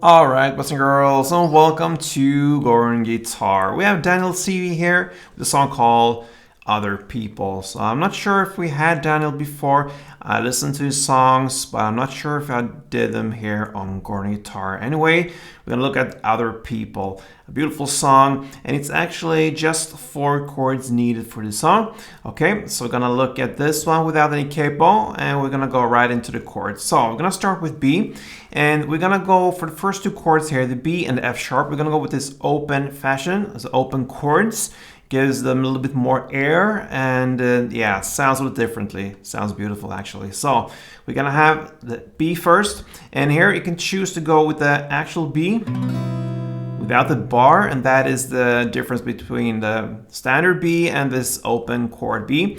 Alright, boys and girls, and welcome to Gordon Guitar. We have Daniel Seavey here with a song called Other People. So I'm not sure if we had Daniel before. I listened to his songs, but I'm not sure if I did them here on Gordon Guitar. Anyway, we're going to look at Other People. A beautiful song, and it's actually just 4 chords needed for the song. Okay, so we're going to look at this one without any capo, and we're going to go right into the chords. So we're going to start with B, and we're going to go for the first 2 chords here, the B and the F sharp. We're going to go with this open fashion, so open chords. Gives them a little bit more air, and yeah, sounds a little differently. Sounds beautiful actually. So we're gonna have the B first, and here you can choose to go with the actual B without the bar, and that is the difference between the standard B and this open chord B.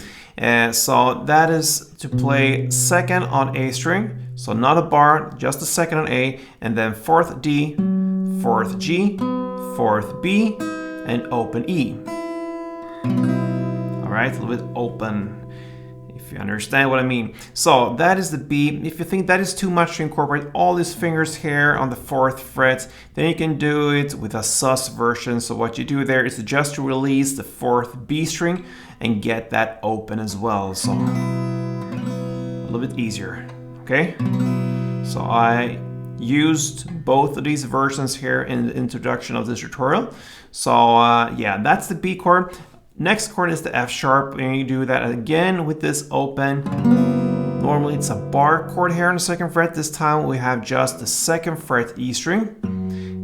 So that is to play second on A string, so not a bar, just a second on A, and then 4th D, 4th G, 4th B, and open E. Alright, a little bit open, if you understand what I mean. So that is the B. If you think that is too much to incorporate all these fingers here on the 4th fret, then you can do it with a sus version. So what you do there is just to release the 4th B string and get that open as well. So a little bit easier, okay? So I used both of these versions here in the introduction of this tutorial. So yeah, that's the B chord. Next chord is the F sharp, and you do that again with this open. Normally it's a bar chord here on the 2nd fret. This time we have just the 2nd fret E string,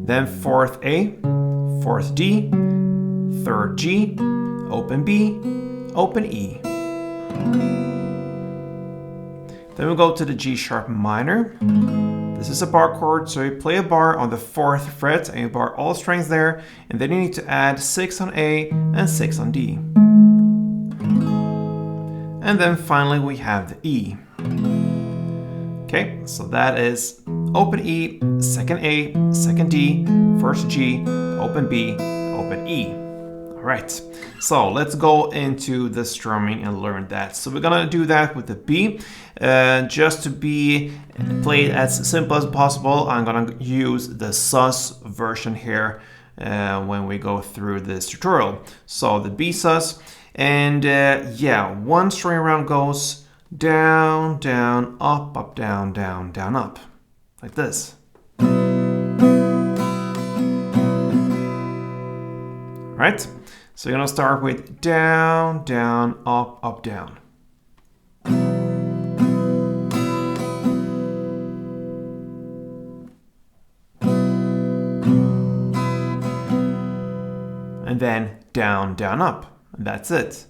then 4th A, 4th D, 3rd G, open B, open E. Then we go to the G sharp minor. This is a bar chord, so you play a bar on the 4th fret and you bar all strings there, and then you need to add 6 on A and 6 on D. And then finally we have the E. Okay, so that is open E, 2nd A, 2nd D, 1st G, open B, open E. Alright, so let's go into the strumming and learn that. So we're gonna do that with the B. Just to be played as simple as possible, I'm gonna use the sus version here when we go through this tutorial. So the B sus, and yeah, 1 string around goes down, down, up, up, down, down, down, up, like this. Right? So you're gonna start with down, down, up, up, down. And then down, down, up. And that's it.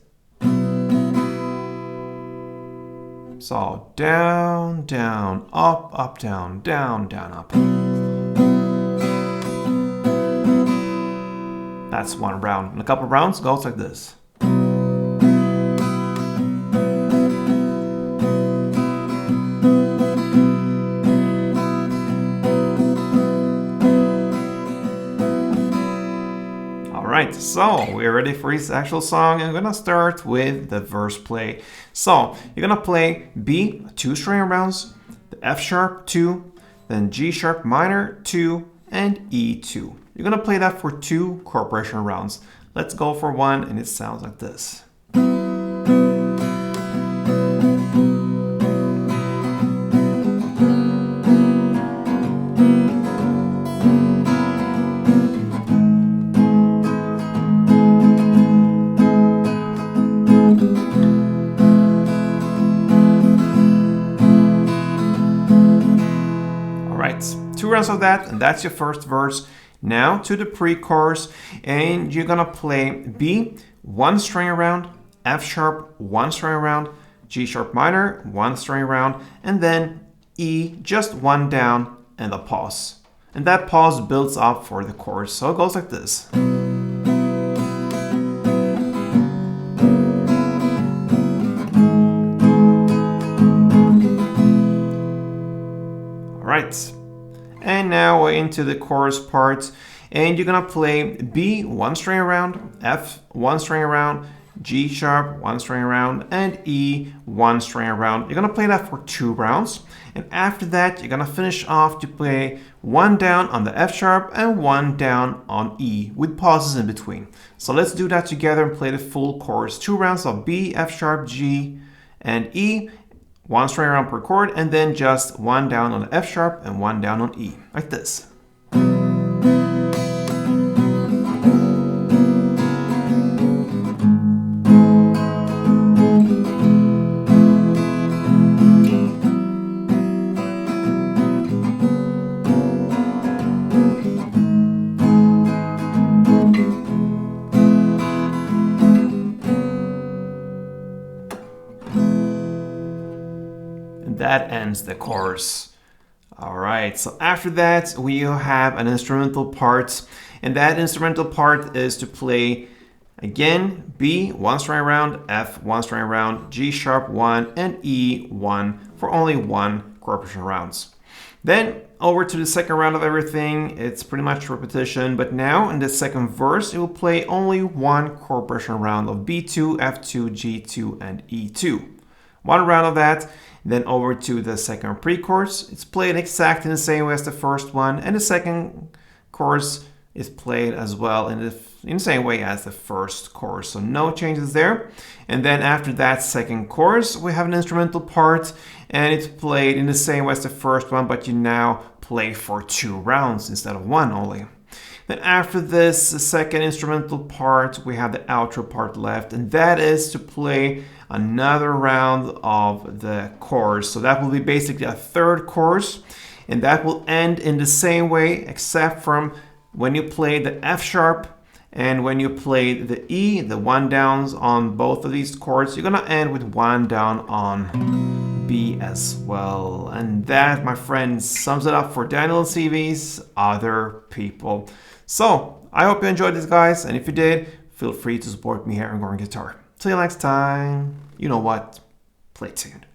So down, down, up, down, down, down, up. That's 1 round. And a couple rounds goes like this. Alright, so we're ready for his actual song. I'm gonna start with the verse play. So you're gonna play B 2 string rounds, the F sharp 2, then G sharp minor 2, and E 2. You're gonna play that for 2 corporation rounds. Let's go for 1, and it sounds like this. Alright, 2 rounds of that, and that's your first verse. Now to the pre-chorus, and you're gonna play B 1 string around, F sharp 1 string around, G sharp minor 1 string around, and then E just 1 down and a pause. And that pause builds up for the chorus, so it goes like this. Alright. And now we're into the chorus part, and you're gonna play B 1 string around, F 1 string around, G sharp, 1 string around, and E, 1 string around. You're gonna play that for 2 rounds. And after that, you're gonna finish off to play 1 down on the F sharp and 1 down on E with pauses in between. So let's do that together and play the full chorus. 2 rounds of B, F sharp, G, and E, 1 string around per chord, and then just 1 down on the F sharp and 1 down on E, like this. That ends the chorus. All right, so after that we have an instrumental part, and that instrumental part is to play again B, 1 string around, F, 1 string around, G sharp 1, and E 1 for only 1 chord progression rounds. Then over to the second round of everything, it's pretty much repetition, but now in the second verse it will play only 1 chord progression round of B2, F2, G2, and E2. 1 round of that. Then over to the second pre-chorus. It's played exactly in the same way as the first one, and the second chorus is played as well in the same way as the first chorus. So no changes there. And then after that second chorus, we have an instrumental part, and it's played in the same way as the first one, but you now play for 2 rounds instead of 1 only. Then after this second instrumental part, we have the outro part left, and that is to play another round of the chorus. So that will be basically a third chorus, and that will end in the same way, except from when you play the F sharp and when you play the E, the 1 downs on both of these chords, you're gonna end with 1 down on B as well. And that, my friends, sums it up for Daniel Seavey's Other People. So I hope you enjoyed this, guys, and if you did, feel free to support me here on Goran Guitar. Till next time, you know what, play tuned.